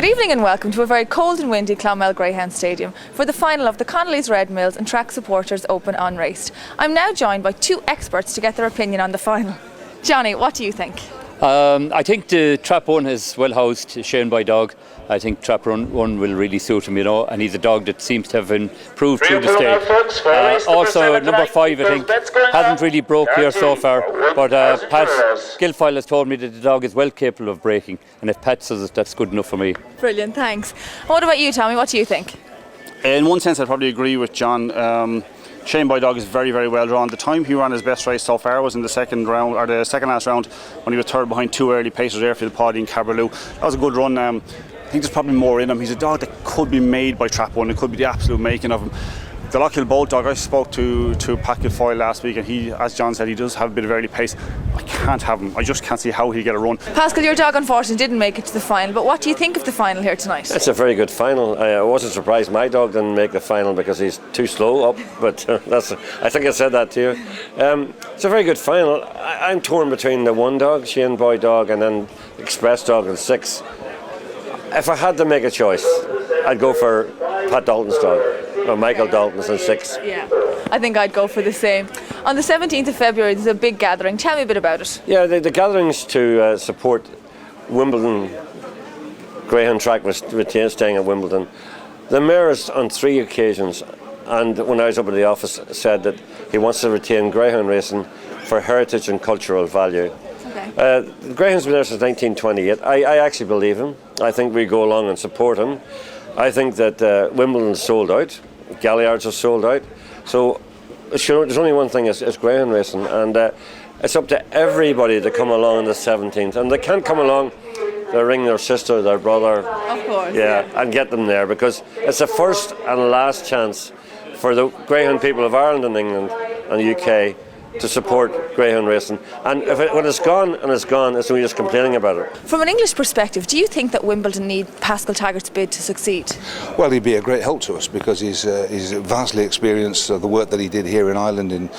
Good evening and welcome to a very cold and windy Clonmel Greyhound Stadium for the final of the Connolly's Red Mills and Track Supporters Open Unraced. I'm now joined by two experts to get their opinion on the final. Johnny, what do you think? I think the Trap 1 is well housed, Shaneboy Dagg. I think Trap 1 will really suit him, and he's a dog that seems to have improved through the stage. Also, number 5, I think, hasn't really broke here so far, but Pat Gilfoyle has told me that the dog is well capable of breaking, and if Pat says it, that's good enough for me. Brilliant, thanks. What about you, Tommy? What do you think? In one sense, I'd probably agree with John. Shaneboy Dagg is very, very well drawn. The time he ran his best race so far was in the second round, or the second last round, when he was third behind two early pacers, Airfield Paddy and Caberloo. That was a good run. I think there's probably more in him. He's a dog that could be made by Trap 1. It could be the absolute making of him. The Lockhill Bolt dog, I spoke to Pat Gilfoyle last week, and he, as John said, he does have a bit of early pace. I can't have him. I just can't see how he'll get a run. Paschal, your dog unfortunately didn't make it to the final, but what do you think of the final here tonight? It's a very good final. I wasn't surprised my dog didn't make the final because he's too slow up, but I think I said that to you. It's a very good final. I'm torn between the one dog, Shaneboy Dagg, and then Express Dog in 6. If I had to make a choice, I'd go for Pat Dalton's dog, or Michael Dalton's in 6. Yeah, I think I'd go for the same. On the 17th of February, there's a big gathering. Tell me a bit about it. Yeah, the gatherings to support Wimbledon Greyhound track was staying at Wimbledon. The mayor has, on 3 occasions, and when I was up in the office, said that he wants to retain Greyhound racing for heritage and cultural value. Okay. Greyhound's been there since 1928. I actually believe him. I think we go along and support him. I think that Wimbledon's sold out, Galliards are sold out. So there's only one thing, is Greyhound racing, and it's up to everybody to come along on the 17th. And they can't come along, they ring their sister, their brother, of course, yeah, and get them there, because it's the first and last chance for the Greyhound people of Ireland and England and the UK to support Greyhound racing. And when it's gone, it's only just complaining about it. From an English perspective, do you think that Wimbledon need Paschal Taggart's bid to succeed? Well, he'd be a great help to us because he's vastly experienced the work that he did here in Ireland. In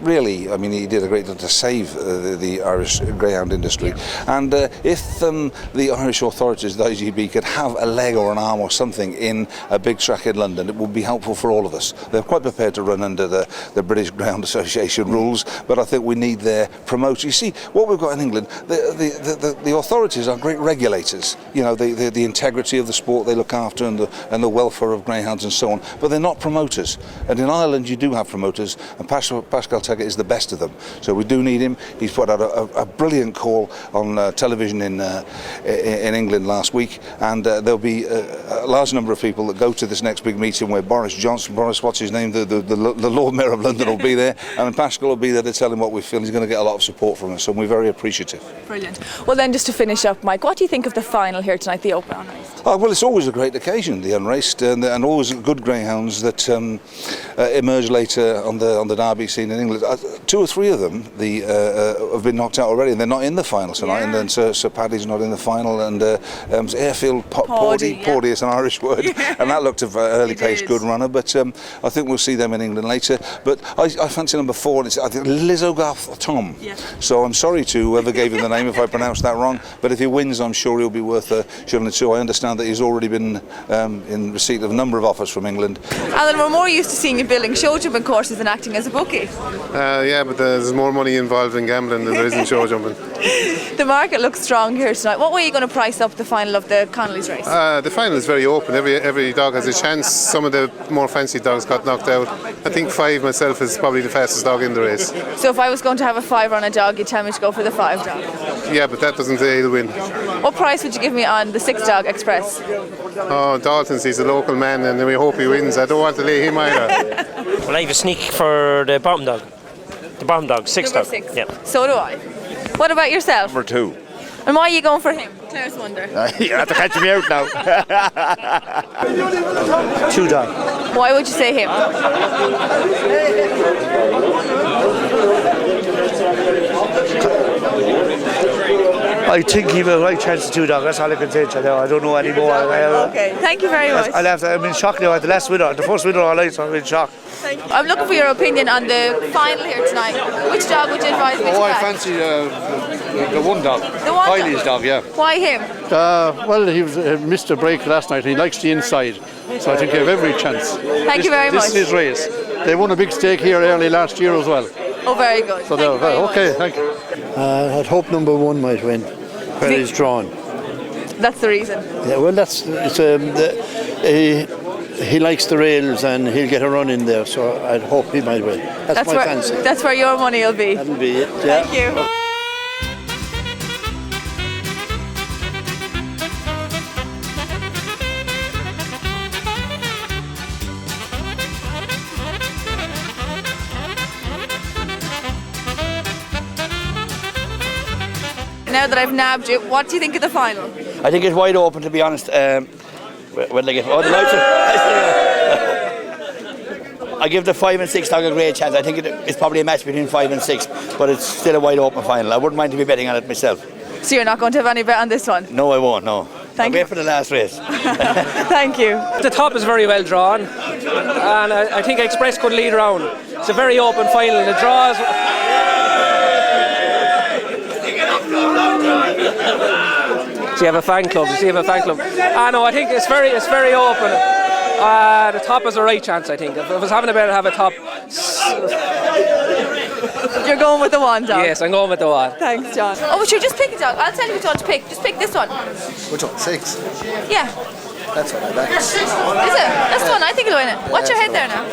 really, I mean, he did a great deal to save the Irish greyhound industry. And if the Irish authorities, the IGB, could have a leg or an arm or something in a big track in London, it would be helpful for all of us. They're quite prepared to run under the British Greyhound Association rules, but I think we need their promoter. You see, what we've got in England, the authorities are great regulators. You know, the integrity of the sport they look after, and the welfare of greyhounds and so on. But they're not promoters. And in Ireland, you do have promoters, and Paschal Taggart is the best of them. So we do need him. He's put out a brilliant call on television in England last week, and there'll be a large number of people that go to this next big meeting where Boris, what's his name, the Lord Mayor of London will be there, and Paschal will be there to tell him what we feel. He's going to get a lot of support from us, and we're very appreciative. Brilliant. Well then, just to finish up, Mike, what do you think of the final here tonight, the Open Unraced? Well, it's always a great occasion, the Unraced, and always good greyhounds that emerge later on the Derby scene in England. 2 or 3 of them have been knocked out already, and they're not in the final tonight. Yeah. And then Sir Paddy's not in the final, and Airfield Paddy is an Irish word, and that looked an early pace good runner. But I think we'll see them in England later. But I fancy number 4, and it's, I think, Lizogarth Tom. Yeah. So I'm sorry to whoever gave him the name if I pronounced that wrong. But if he wins, I'm sure he'll be worth a shilling or 2. I understand that he's already been in receipt of a number of offers from England. Alan, we're more used to seeing you building show jumping courses than acting as a bookie. Yeah, but there's more money involved in gambling than there is in show jumping. The market looks strong here tonight. What way are you going to price up the final of the Connolly's race? The final is very open. Every dog has a chance. Some of the more fancy dogs got knocked out. I think 5 myself is probably the fastest dog in the race. So if I was going to have a 5 on a dog, you'd tell me to go for the 5 dog? Yeah, but that doesn't say he'll win. What price would you give me on the 6 dog Express? Oh, Dalton's, he's a local man, and we hope he wins. I don't want to lay him either. Well, I have a sneak for the bottom dog. The bottom dog, 6 dog. 6. Yeah. So do I. What about yourself? Number 2. And why are you going for him? Claire's wonder. You have to catch me out now. 2 dog. Why would you say him? I think he will right chance to 2 dog. That's all I can say to you now. I don't know anymore. Okay, thank you very much. I'm in shock now at the last winner, the first winner all night, so I'm in shock. I'm looking for your opinion on the final here tonight. Which dog would you advise me to back? I fancy The one dog. The one Kiely's dog, yeah. Why him? Well, he missed a break last night. He likes the inside, so I think he have every chance. Thank you very much. This is his race. They won a big stake here early last year as well. Oh, very good. So Thank you very okay, much. thank you. I'd hope number one might win, where he's drawn. That's the reason. Yeah, well, he likes the rails and he'll get a run in there, so I'd hope he might win. That's my fancy. That's where your money will be. That'll be it, yeah. Thank you. Now that I've nabbed you, what do you think of the final? I think it's wide open, to be honest. When they get the lights I give the 5 and 6 dog a great chance. I think it's probably a match between 5 and 6, but it's still a wide open final. I wouldn't mind to be betting on it myself. So you're not going to have any bet on this one? No, I won't, no. Thank you. I'll wait for the last race. Thank you. The top is very well drawn, and I think Express could lead around. It's a very open final. The draws. So you have a fan club. I know. I think it's very open. The top is a right chance. I think if I was having a bet, I'd have a top. You're going with the one dog? Yes, I'm going with the one. Thanks, John. Oh, sure, just pick a dog. I'll tell you which one to pick. Just pick this one. Which one? 6? Yeah. That's what I bet. Is it? That's the one. I think it'll win it. Watch your head there now.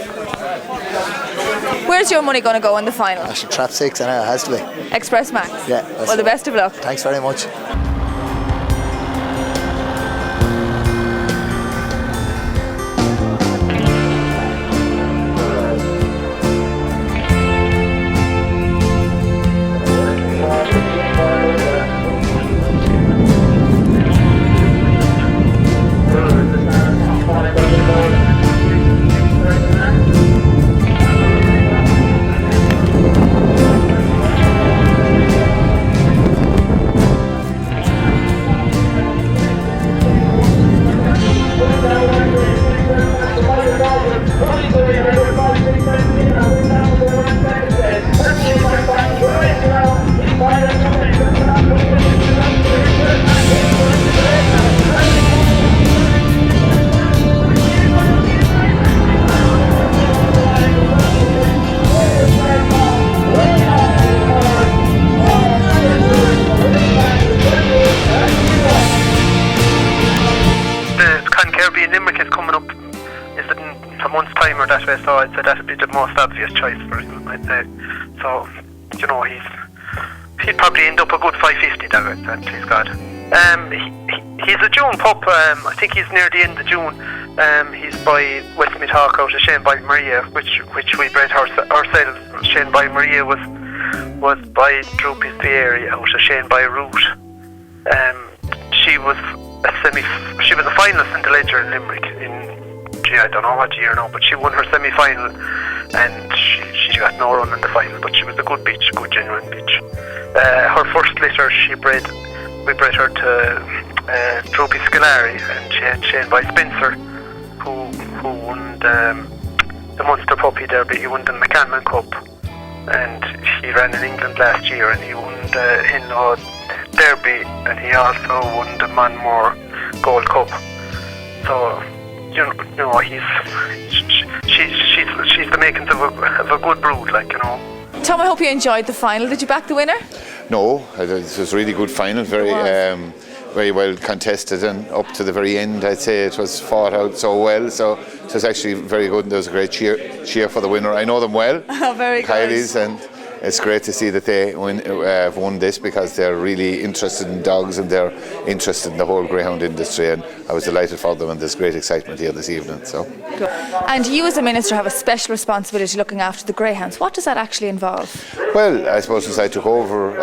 Where's your money going to go in the final? I should trap 6, and it has to be. Express Max? Yeah. Well, the best of luck. Thanks very much. So I'd say that'd be the most obvious choice for him, I'd say. So, you know, he'd probably end up a good 550 dog, that he's got. He's a June pup. I think he's near the end of June. He's by Westmeath Hawk out of Shaneboy Maria, which we bred ourselves. Shaneboy Maria was by Droopy's Pieri out of Shaneboy Root. She was a finalist in the Ledger in Limerick I don't know what year now, but she won her semi-final and she got no run in the final, but she was a good bitch, good genuine bitch. Her first litter we bred her to Droopy Scolari, and she had Shaneboy Spencer who won the Munster Puppy Derby. He won the McCanman Cup, and he ran in England last year, and he won the Hinlow Derby, and he also won the Manmore Gold Cup. So you know, she's the makings of a good brood, like, you know. Tom, I hope you enjoyed the final. Did you back the winner? No, it was a really good final, very well contested, and up to the very end, I'd say it was fought out so well. So it was actually very good, and there was a great cheer for the winner. I know them well, very good. Kiely's, and it's great to see that they have won this, because they're really interested in dogs and they're interested in the whole greyhound industry, and I was delighted for them, and there's great excitement here this evening. So. Good. And you as a minister have a special responsibility looking after the greyhounds. What does that actually involve? Well, I suppose since I took over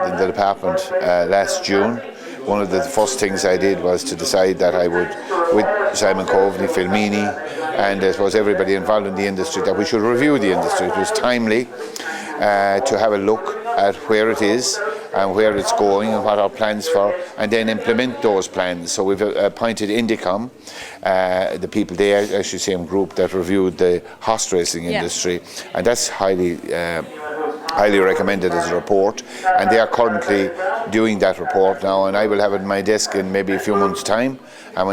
in the department last June, one of the first things I did was to decide that I would, with Simon Coveney, Phil Meany, and I suppose everybody involved in the industry, that we should review the industry. It was timely to have a look at where it is and where it's going and what our plans for, and then implement those plans. So we've appointed Indicom, the people there, I should say, group that reviewed the horse racing industry, and that's highly highly recommended as a report, and they are currently doing that report now, and I will have it in my desk in maybe a few months' time. And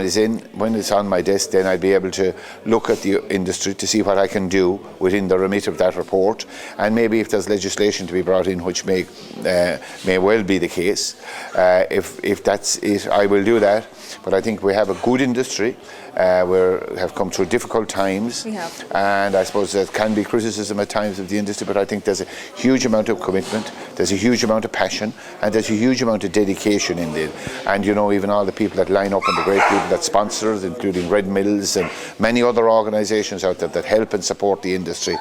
when it's on my desk, then I'll be able to look at the industry to see what I can do within the remit of that report, and maybe if there's legislation to be brought in, which may well be the case. If that's it, I will do that. But I think we have a good industry. We have come through difficult times, and I suppose there can be criticism at times of the industry, but I think there's a huge amount of commitment, there's a huge amount of passion, and there's a huge amount of dedication in it. And you know, even all the people that line up and the great people that sponsor us, including Red Mills and many other organisations out there that help and support the industry,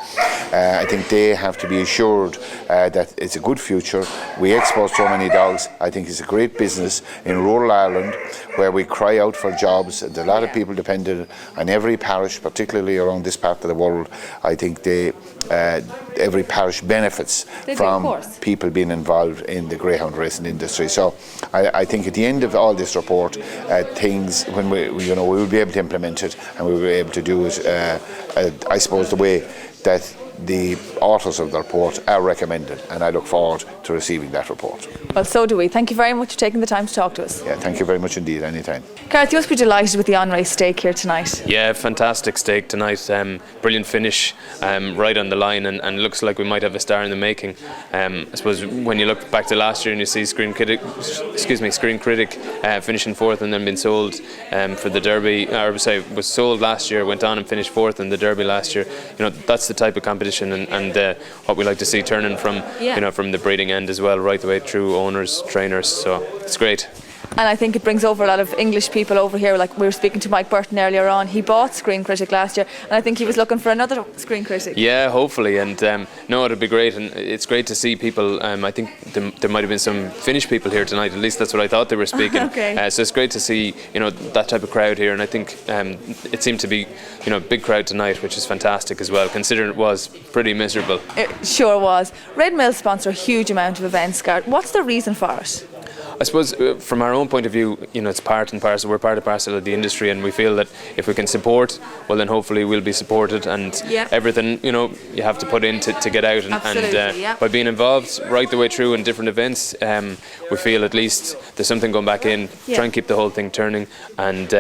I think they have to be assured that it's a good future. We export so many dogs. I think it's a great business in rural Ireland where we cry out for jobs. There's a lot of people dependent on every parish, particularly around this part of the world. I think every parish benefits from people being involved in the greyhound racing industry. So I think at the end of all this report, things when we will be able to implement it, and we will be able to do it, I suppose, the way that the authors of the report are recommended, and I look forward to receiving that report. Well, so do we. Thank you very much for taking the time to talk to us. Yeah, thank you very much indeed, anytime. Gareth, you must be delighted with the Unraced stake here tonight. Yeah, fantastic stake tonight. Brilliant finish, right on the line, and looks like we might have a star in the making. I suppose when you look back to last year and you see Screen Critic finishing fourth and then being sold for the Derby, was sold last year, went on and finished fourth in the Derby last year. You know, that's the type of competition and what we like to see turning from from the breeding end as well, right the way through owners, trainers. So it's great. And I think it brings over a lot of English people over here. Like we were speaking to Mike Burton earlier on. He bought Screen Critic last year, and I think he was looking for another Screen Critic. Yeah, hopefully. And no, it'll be great. And it's great to see people. I think there might have been some Finnish people here tonight. At least that's what I thought they were speaking. Okay. So it's great to see that type of crowd here. And I think it seemed to be a big crowd tonight, which is fantastic as well, considering it was pretty miserable. It sure was. Red Mills sponsor a huge amount of events, Gareth. What's the reason for it? I suppose from our own point of view, it's part and parcel. We're part and parcel of the industry, and we feel that if we can support, well, then hopefully we'll be supported. And everything, you have to put in to get out. And by being involved right the way through in different events, we feel at least there's something going back in. Try and keep the whole thing turning, and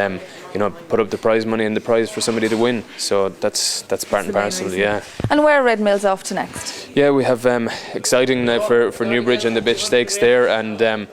put up the prize money and the prize for somebody to win. So that's part and parcel. Yeah. And where are Red Mills off to next? Yeah, we have exciting now for Newbridge and the Bitch Stakes there, and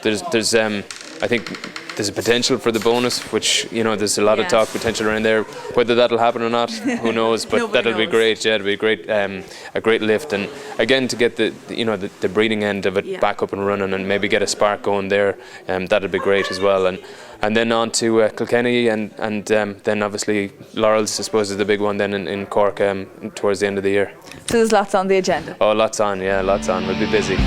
there's I think there's a potential for the bonus, which there's a lot of talk potential around there. Whether that'll happen or not, who knows? But that'll be great. Yeah, it'll be a great lift, and again to get the breeding end of it back up and running, and maybe get a spark going there. That'll be great as well, and then on to Kilkenny, and then obviously Laurels, I suppose, is the big one then in Cork towards the end of the year. So there's lots on the agenda. Oh, lots on. Yeah, lots on. We'll be busy.